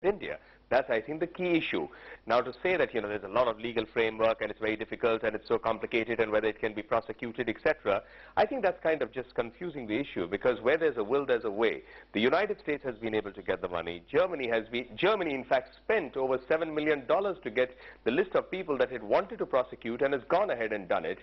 India. That's, I think, the key issue. Now, to say that, there's a lot of legal framework and it's very difficult and it's so complicated and whether it can be prosecuted, etc., I think that's kind of just confusing the issue, because where there's a will, there's a way. The United States has been able to get the money. Germany, in fact, spent over $7 million to get the list of people that it wanted to prosecute and has gone ahead and done it.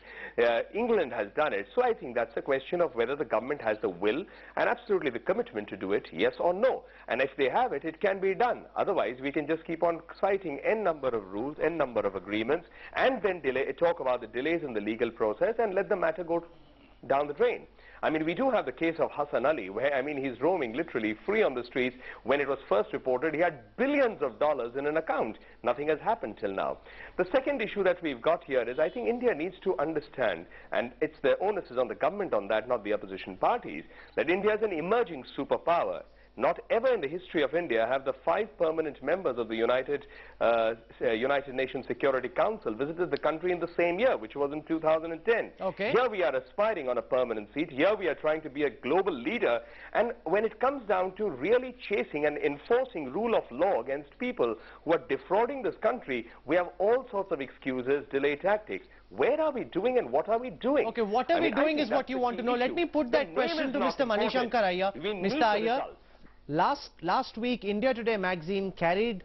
England has done it. So I think that's a question of whether the government has the will and absolutely the commitment to do it, yes or no. And if they have it, it can be done. Otherwise, we can just keep on citing n number of rules, n number of agreements, and then talk about the delays in the legal process and let the matter go down the drain. I mean, we do have the case of Hassan Ali, where, I mean, he's roaming literally free on the streets. When it was first reported, he had billions of dollars in an account. Nothing has happened till now. The second issue that we've got here is, I think India needs to understand, and it's the onus is on the government on that, not the opposition parties, that India is an emerging superpower. Not ever in the history of India have the 5 permanent members of the United Nations Security Council visited the country in the same year, which was in 2010. Okay. Here we are aspiring on a permanent seat. Here we are trying to be a global leader. And when it comes down to really chasing and enforcing rule of law against people who are defrauding this country, we have all sorts of excuses, delay tactics. Where are we doing and what are we doing? Okay, what are we doing is what you want to know. Let me put that question to Mr. Manishankar Iyer. Mr. Iyer, last week, India Today magazine carried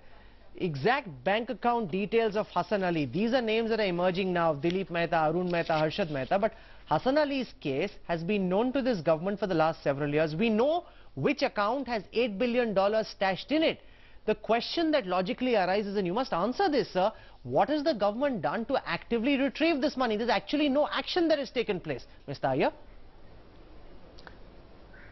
exact bank account details of Hassan Ali. These are names that are emerging now, Dilip Mehta, Arun Mehta, Harshad Mehta. But Hassan Ali's case has been known to this government for the last several years. We know which account has $8 billion stashed in it. The question that logically arises, and you must answer this, sir, what has the government done to actively retrieve this money? There's actually no action that has taken place. Mr. Iyer?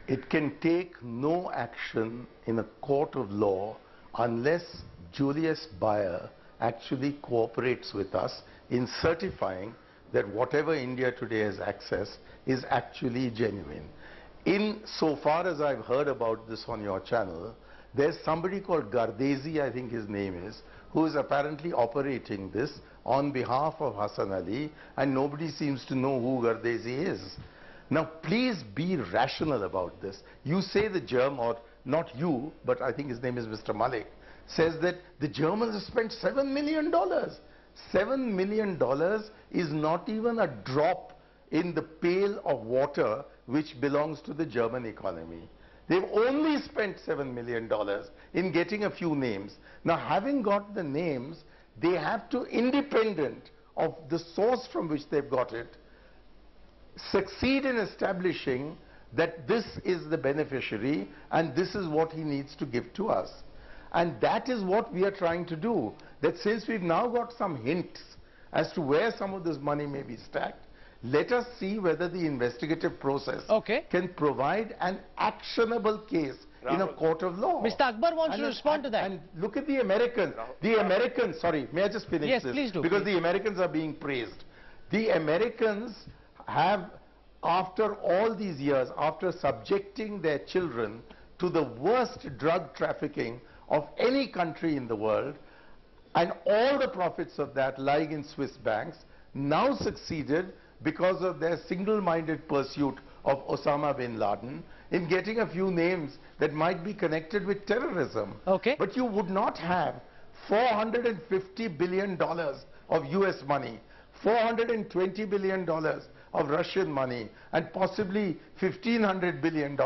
It can take no action in a court of law unless Julius Baer actually cooperates with us in certifying that whatever India Today has accessed is actually genuine. In so far as I've heard about this on your channel, there's somebody called Gardezi, I think his name is, who is apparently operating this on behalf of Hassan Ali, and nobody seems to know who Gardezi is. Now, please be rational about this. You say the German, or not you, but I think his name is Mr. Malik, says that the Germans have spent $7 million. $7 million is not even a drop in the pail of water which belongs to the German economy. They've only spent $7 million in getting a few names. Now, having got the names, they have to, independent of the source from which they've got it, succeed in establishing that this is the beneficiary and this is what he needs to give to us. And that is what we are trying to do. That since we've now got some hints as to where some of this money may be stacked, let us see whether the investigative process can provide an actionable case in a court of law. Mr. Akbar wants to respond to that. And look at the Americans. The Americans, sorry, may I just finish this? Yes, please do. Because the Americans are being praised. The Americans have, after all these years, after subjecting their children to the worst drug trafficking of any country in the world, and all the profits of that lying in Swiss banks, now succeeded because of their single-minded pursuit of Osama bin Laden in getting a few names that might be connected with terrorism. Okay. But you would not have $450 billion of US money, $420 billion of Russian money, and possibly $1,500 billion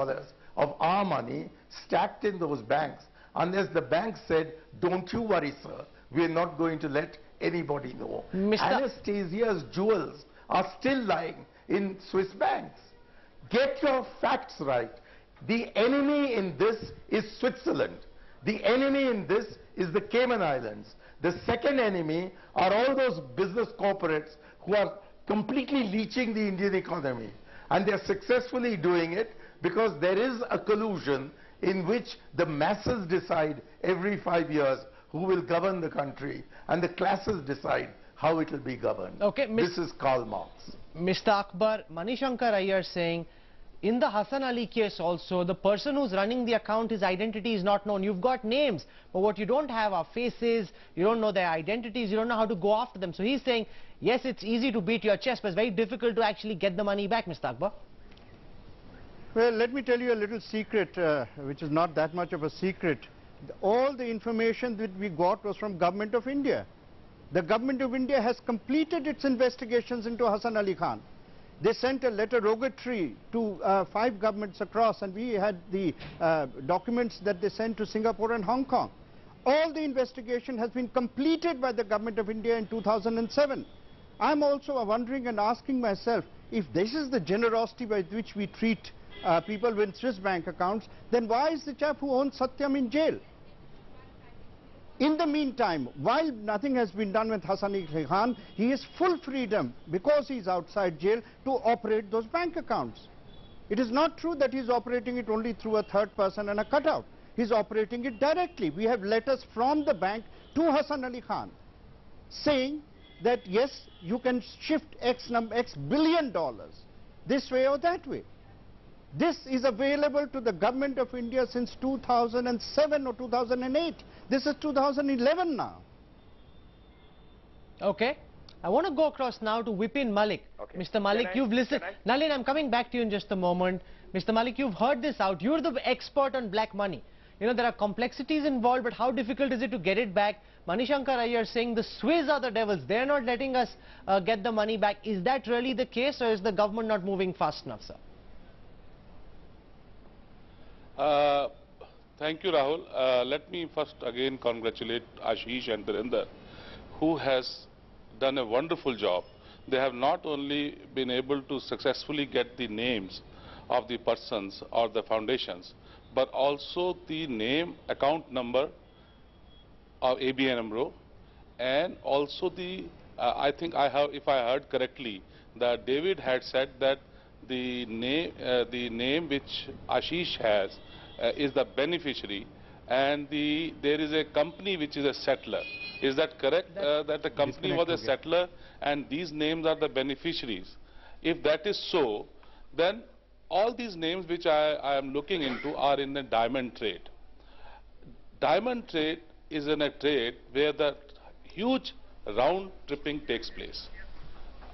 of our money stacked in those banks, unless the bank said, don't you worry, sir, we're not going to let anybody know. Anastasia's jewels are still lying in Swiss banks. Get your facts right. The enemy in this is Switzerland. The enemy in this is the Cayman Islands. The second enemy are all those business corporates who are completely leeching the Indian economy. And they're successfully doing it because there is a collusion in which the masses decide every 5 years who will govern the country, and the classes decide how it will be governed. This is Karl Marx. Mr. Akbar, Manishankar Iyer saying, in the Hassan Ali case also, the person who's running the account, his identity is not known. You've got names, but what you don't have are faces, you don't know their identities, you don't know how to go after them. So he's saying, yes, it's easy to beat your chest, but it's very difficult to actually get the money back, Mr. Akbar. Well, let me tell you a little secret, which is not that much of a secret. All the information that we got was from Government of India. The Government of India has completed its investigations into Hassan Ali Khan. They sent a letter rogatory to 5 governments across, and we had the documents that they sent to Singapore and Hong Kong. All the investigation has been completed by the Government of India in 2007. I'm also wondering and asking myself, if this is the generosity by which we treat people with Swiss bank accounts, then why is the chap who owns Satyam in jail? In the meantime, while nothing has been done with Hassan Ali Khan, he has full freedom, because he is outside jail, to operate those bank accounts. It is not true that he is operating it only through a third person and a cutout. He is operating it directly. We have letters from the bank to Hassan Ali Khan saying that yes, you can shift X billion dollars this way or that way. This is available to the Government of India since 2007 or 2008. This is 2011 now. Okay. I want to go across now to Vipin Malik. Okay. Mr. Malik, you've listened. Nalin, I'm coming back to you in just a moment. Mr. Malik, you've heard this out. You're the expert on black money. You know, there are complexities involved, but how difficult is it to get it back? Manishankar Iyer saying the Swiss are the devils. They're not letting us get the money back. Is that really the case, or is the government not moving fast enough, sir? Thank you, Rahul. Let me first again congratulate Ashish and Birinder, who has done a wonderful job. They have not only been able to successfully get the names of the persons or the foundations, but also the name, account number of ABN AMRO, and also the, I think if I heard correctly, that David had said that the name which Ashish has is the beneficiary, and there is a company which is a settler. Is that correct? That the company was a settler and these names are the beneficiaries. If that is so, then all these names which I am looking into are in the diamond trade. Diamond trade is in a trade where the huge round tripping takes place.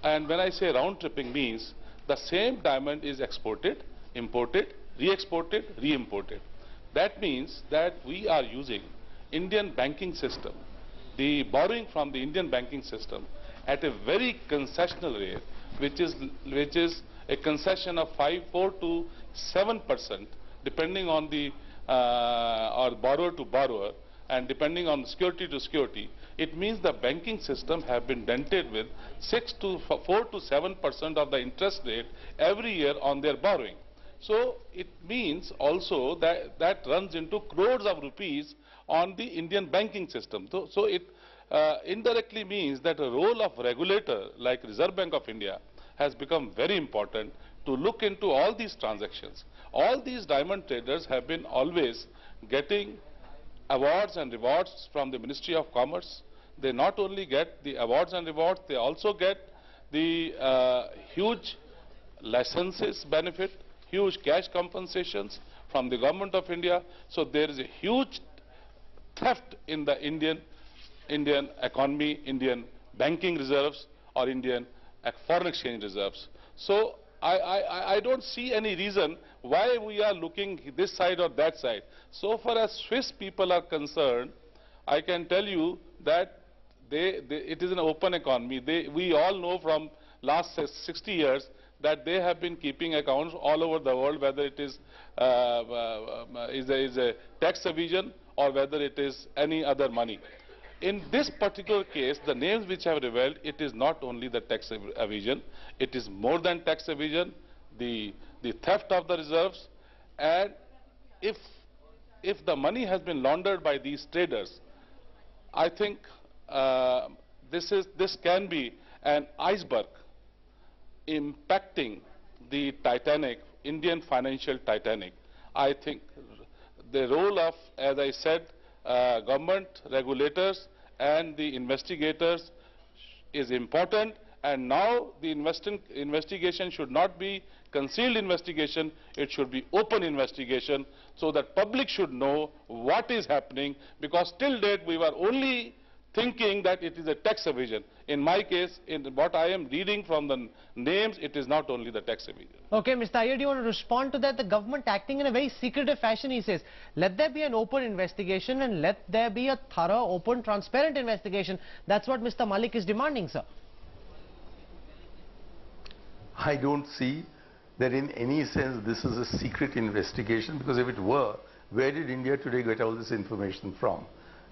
And when I say round tripping, means the same diamond is exported, imported, re-exported, re-imported. That means that we are using Indian banking system, the borrowing from the Indian banking system at a very concessional rate, which is a concession of 4 to 7%, depending on the or borrower to borrower, and depending on security to security. It means the banking system have been dented with 4 to 7% of the interest rate every year on their borrowing. So it means also that runs into crores of rupees on the Indian banking system. So it indirectly means that a role of regulator like Reserve Bank of India has become very important to look into all these transactions. All these diamond traders have been always getting awards and rewards from the Ministry of Commerce. They not only get the awards and rewards, they also get the huge licenses benefit, huge cash compensations from the Government of India. So there is a huge theft in the Indian economy, Indian banking reserves or Indian foreign exchange reserves. So I don't see any reason why we are looking this side or that side. So far as Swiss people are concerned, I can tell you that it is an open economy. We all know from last 60 years that they have been keeping accounts all over the world, whether it is a tax evasion or whether it is any other money. In this particular case, the names which have revealed, it is not only the tax evasion, it is more than tax evasion, the theft of the reserves, and if the money has been laundered by these traders, I think this can be an iceberg impacting the Titanic, Indian financial Titanic. I think the role of, as I said, government, regulators and the investigators is important, and now the investigation should not be concealed investigation, it should be open investigation, so that public should know what is happening, because till date we were only thinking that it is a tax evasion. In my case, in what I am reading from the names, it is not only the tax evasion. Okay, Mr. Iyer, do you want to respond to that? The government acting in a very secretive fashion, he says. Let there be an open investigation and let there be a thorough, open, transparent investigation. That's what Mr. Malik is demanding, sir. I don't see that in any sense this is a secret investigation, because if it were, where did India Today get all this information from?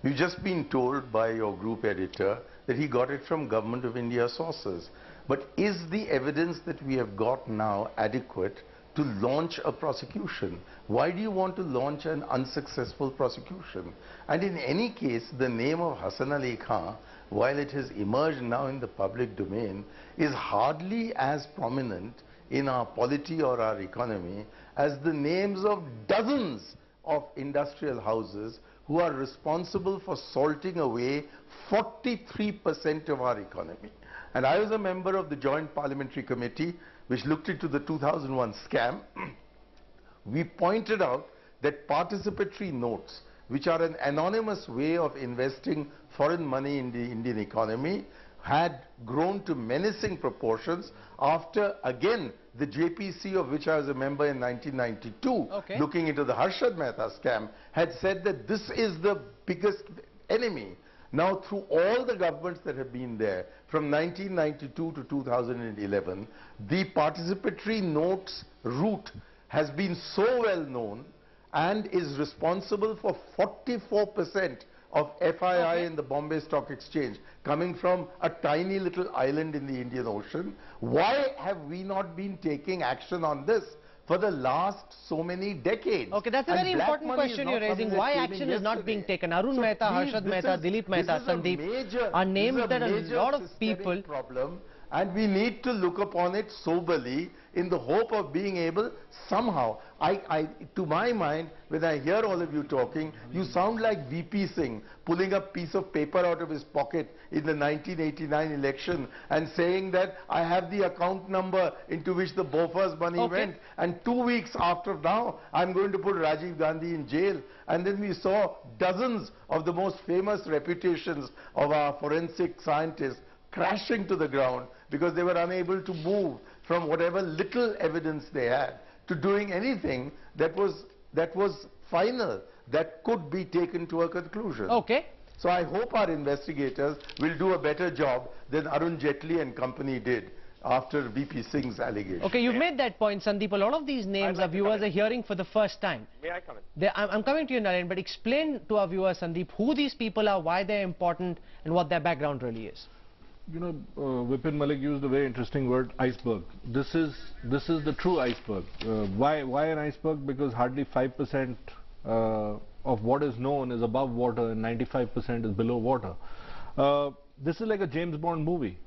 You've just been told by your group editor that he got it from Government of India sources. But is the evidence that we have got now adequate to launch a prosecution? Why do you want to launch an unsuccessful prosecution? And in any case, the name of Hassan Ali Khan, while it has emerged now in the public domain, is hardly as prominent in our polity or our economy as the names of dozens of industrial houses who are responsible for salting away 43% of our economy. And I was a member of the Joint Parliamentary Committee which looked into the 2001 scam. We pointed out that participatory notes, which are an anonymous way of investing foreign money in the Indian economy, had grown to menacing proportions after, again, the JPC, of which I was a member in 1992, looking into the Harshad Mehta scam, had said that this is the biggest enemy. Now, through all the governments that have been there, from 1992 to 2011, the participatory notes route has been so well known and is responsible for 44% of FII in the Bombay Stock Exchange, coming from a tiny little island in the Indian Ocean. Why have we not been taking action on this for the last so many decades? Okay, that's a very important question you're raising. Why action is not being taken? Arun Mehta, Harshad Mehta, Dilip Mehta, Sandeep are names that a lot of people... problem, and we need to look upon it soberly in the hope of being able somehow. To my mind, when I hear all of you talking, you sound like VP Singh pulling a piece of paper out of his pocket in the 1989 election and saying that I have the account number into which the Bofas money went, and 2 weeks after now I'm going to put Rajiv Gandhi in jail. And then we saw dozens of the most famous reputations of our forensic scientists crashing to the ground because they were unable to move from whatever little evidence they had to doing anything that was final, that could be taken to a conclusion. Okay. So I hope our investigators will do a better job than Arun Jaitley and company did after VP Singh's allegation. Okay, you've made that point, Sandeep. A lot of these names our viewers are hearing for the first time. May I come in? I'm coming to you, Naren, but explain to our viewers, Sandeep, who these people are, why they're important, and what their background really is. You know, Vipin Malik used a very interesting word, iceberg. This is the true iceberg. Why an iceberg? Because hardly 5% of what is known is above water and 95% is below water. This is like a James Bond movie.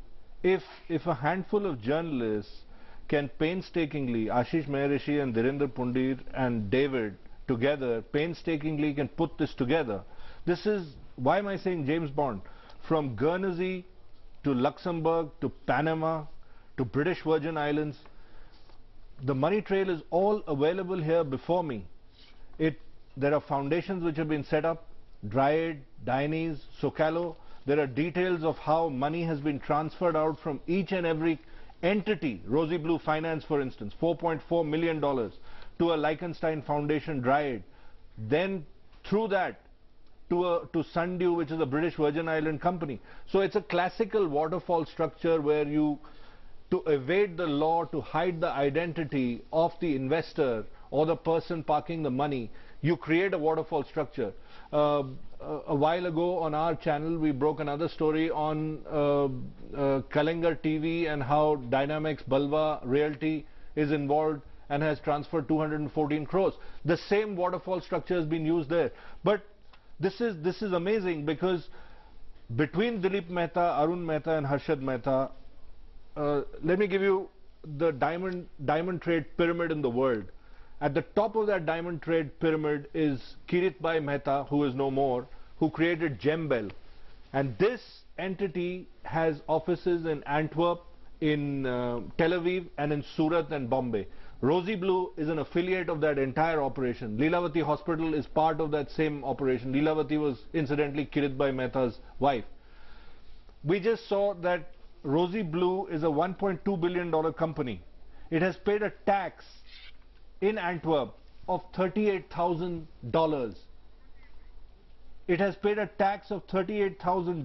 If a handful of journalists can painstakingly, Ashish Maharishi and Dhirendra Pundir and David together, painstakingly can put this together. This is, why am I saying James Bond? From Guernsey to Luxembourg, to Panama, to British Virgin Islands. The money trail is all available here before me. There are foundations which have been set up, Dryad, Dionys, Socalo. There are details of how money has been transferred out from each and every entity. Rosy Blue Finance, for instance, $4.4 million to a Liechtenstein Foundation, Dryad. Then through that, to Sundew, which is a British Virgin Island company. So it's a classical waterfall structure where you, to evade the law, to hide the identity of the investor or the person parking the money, you create a waterfall structure. A while ago on our channel we broke another story on Kalinga TV and how Dynamics Balwa Realty is involved and has transferred 214 crores. The same waterfall structure has been used there. But this is amazing, because between Dilip Mehta, Arun Mehta and Harshad Mehta, let me give you the diamond trade pyramid in the world. At the top of that diamond trade pyramid is Kiritbhai Mehta, who is no more, who created Gembel. And this entity has offices in Antwerp, in Tel Aviv and in Surat and Bombay. Rosy Blue is an affiliate of that entire operation. LILAVATI Hospital is part of that same operation. LILAVATI was incidentally Kiritbhai Mehta's wife. We just saw that Rosy Blue is a $1.2 billion company. It has paid a tax in Antwerp of $38,000. It has paid a tax of $38,000.